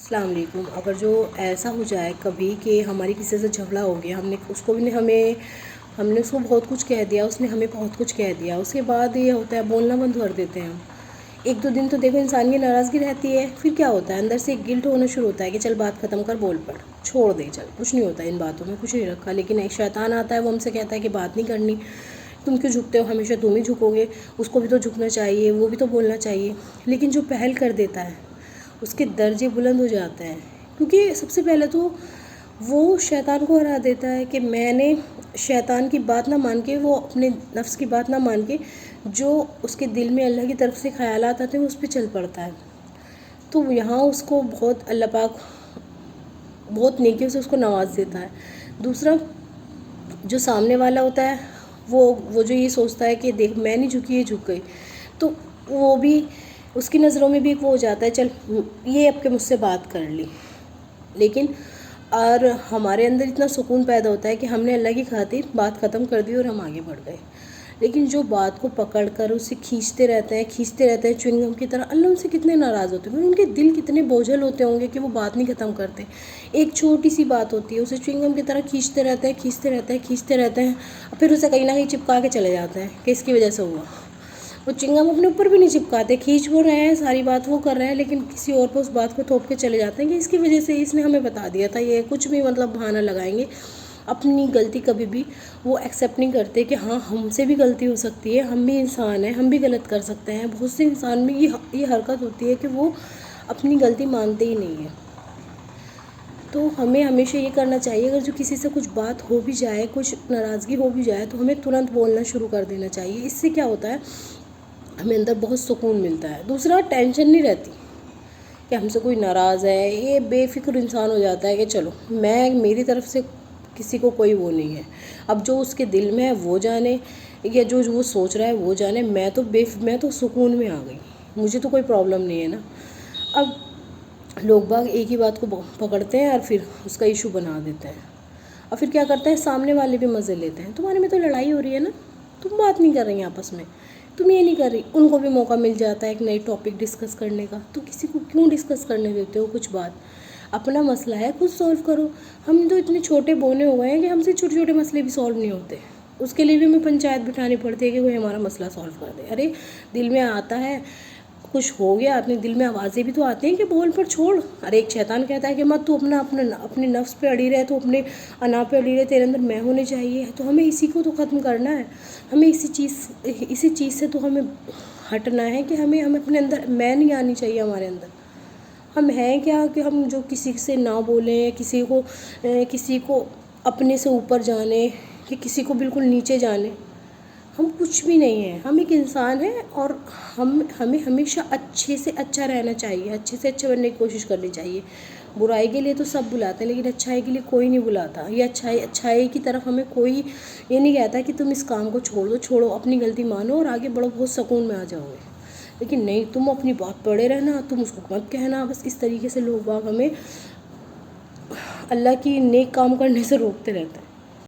السلام علیکم۔ اگر جو ایسا ہو جائے کبھی کہ ہماری کسی سے جھگڑا ہو گیا، ہم نے اس کو بہت کچھ کہہ دیا، اس نے ہمیں بہت کچھ کہہ دیا، اس کے بعد یہ ہوتا ہے بولنا بند کر دیتے ہیں ہم۔ ایک دو دن تو دیکھو انسان کی ناراضگی رہتی ہے، پھر کیا ہوتا ہے اندر سے ایک گلٹ ہونا شروع ہوتا ہے کہ چل بات ختم کر، بول پڑ، چھوڑ دے، چل کچھ نہیں ہوتا، ان باتوں میں کچھ نہیں رکھا۔ لیکن ایک شیطان آتا ہے، وہ ہم سے کہتا ہے کہ بات نہیں کرنی، تم کیوں جھکتے ہو، ہمیشہ تم ہی جھکو گے، اس کو بھی تو جھکنا چاہیے، وہ بھی تو بولنا چاہیے۔ لیکن جو پہل کر دیتا ہے اس کے درجے بلند ہو جاتے ہیں، کیونکہ سب سے پہلے تو وہ شیطان کو ہرا دیتا ہے کہ میں نے شیطان کی بات نہ مان کے، وہ اپنے نفس کی بات نہ مان کے، جو اس کے دل میں اللہ کی طرف سے خیالات آتے ہیں اس پہ چل پڑتا ہے۔ تو یہاں اس کو بہت اللہ پاک بہت نیکیوں سے اس کو نواز دیتا ہے۔ دوسرا، جو سامنے والا ہوتا ہے وہ جو یہ سوچتا ہے کہ دیکھ میں نہیں جھکی، یہ جھک گئی، تو وہ بھی اس کی نظروں میں بھی ایک وہ ہو جاتا ہے، چل یہ اب کے مجھ سے بات کر لی۔ لیکن اور ہمارے اندر اتنا سکون پیدا ہوتا ہے کہ ہم نے اللہ کی خاطر بات ختم کر دی اور ہم آگے بڑھ گئے۔ لیکن جو بات کو پکڑ کر اسے کھینچتے رہتے ہیں چوئنگم کی طرح، اللہ ان سے کتنے ناراض ہوتے ہیں، ان کے دل کتنے بوجھل ہوتے ہوں گے کہ وہ بات نہیں ختم کرتے۔ ایک چھوٹی سی بات ہوتی ہے، اسے چوئنگم کی طرح کھینچتے رہتے ہیں، پھر اسے کہیں نہ کہیں چپکا کے چلے جاتے ہیں کہ اس کی وجہ سے ہوا۔ وہ چنگم اپنے اوپر بھی نہیں چپکاتے، کھینچ وہ رہے ہیں، ساری بات وہ کر رہے ہیں، لیکن کسی اور پر اس بات کو تھوپ کے چلے جاتے ہیں کہ اس کی وجہ سے اس نے ہمیں بتا دیا تھا، یہ کچھ بھی بہانہ لگائیں گے۔ اپنی غلطی کبھی بھی وہ ایکسیپٹ نہیں کرتے کہ ہاں ہم سے بھی غلطی ہو سکتی ہے، ہم بھی انسان ہیں، ہم بھی غلط کر سکتے ہیں۔ بہت سے انسان میں یہ حرکت ہوتی ہے کہ وہ اپنی غلطی مانتے ہی نہیں ہیں۔ تو ہمیں ہمیشہ یہ کرنا چاہیے، اگر جو کسی سے کچھ بات ہو بھی جائے، کچھ ناراضگی ہو بھی جائے، تو ہمیں ترنت بولنا شروع کر دینا چاہیے۔ اس سے کیا ہوتا ہے، ہمیں اندر بہت سکون ملتا ہے۔ دوسرا، ٹینشن نہیں رہتی کہ ہم سے کوئی ناراض ہے، یہ بے فکر انسان ہو جاتا ہے کہ چلو میری طرف سے کسی کو کوئی وہ نہیں ہے، اب جو اس کے دل میں ہے وہ جانے، یا جو وہ سوچ رہا ہے وہ جانے، میں تو سکون میں آ گئی، مجھے تو کوئی پرابلم نہیں ہے نا۔ اب لوگ باگ ایک ہی بات کو پکڑتے ہیں اور پھر اس کا ایشو بنا دیتے ہیں، اور پھر کیا کرتے ہیں، سامنے والے بھی مزے لیتے ہیں، تمہارے میں تو لڑائی ہو رہی ہے نا، تم بات نہیں کر رہی ہیں آپس میں، تم یہ نہیں کر رہی۔ ان کو بھی موقع مل جاتا ہے ایک نئی ٹاپک ڈسکس کرنے کا، تو کسی کو کیوں ڈسکس کرنے دیتے ہو کچھ بات، اپنا مسئلہ ہے خود سولو کرو۔ ہم تو اتنے چھوٹے بونے ہوئے ہیں کہ ہم سے چھوٹے چھوٹے مسئلے بھی سولو نہیں ہوتے، اس کے لیے بھی ہمیں پنچایت بٹھانی پڑتی ہے کہ کوئی ہمارا مسئلہ سولو کر دے۔ ارے دل میں آتا ہے کچھ ہو گیا، اپنے دل میں آوازیں بھی تو آتی ہیں کہ بول پر چھوڑ۔ ارے ایک شیطان کہتا ہے کہ مت تو اپنے نفس پہ اڑی رہے، تو اپنے انا پہ اڑی رہے، تیرے اندر میں ہونے چاہیے، تو ہمیں اسی کو تو ختم کرنا ہے، ہمیں اسی چیز سے تو ہمیں ہٹنا ہے کہ ہمیں اپنے اندر میں نہیں آنی چاہیے ہمارے اندر۔ ہم ہیں کیا کہ ہم جو کسی سے نہ بولیں، کسی کو اپنے سے اوپر جانے کہ کسی کو بالکل نیچے جانے، ہم کچھ بھی نہیں ہیں، ہم ایک انسان ہیں، اور ہمیں ہمیشہ اچھے سے اچھا رہنا چاہیے، اچھے سے اچھے بننے کی کوشش کرنی چاہیے۔ برائی کے لیے تو سب بلاتے ہیں، لیکن اچھائی کے لیے کوئی نہیں بلاتا۔ یہ اچھائی کی طرف ہمیں کوئی یہ نہیں کہتا کہ تم اس کام کو چھوڑو، اپنی غلطی مانو اور آگے بڑھو، بہت سکون میں آ جاؤ گے۔ لیکن نہیں، تم اپنی بات پڑے رہنا، تم اس کو مت کہنا، بس اس طریقے سے لوگ باگ ہمیں اللہ کی نیک کام کرنے سے روکتے رہتے ہیں۔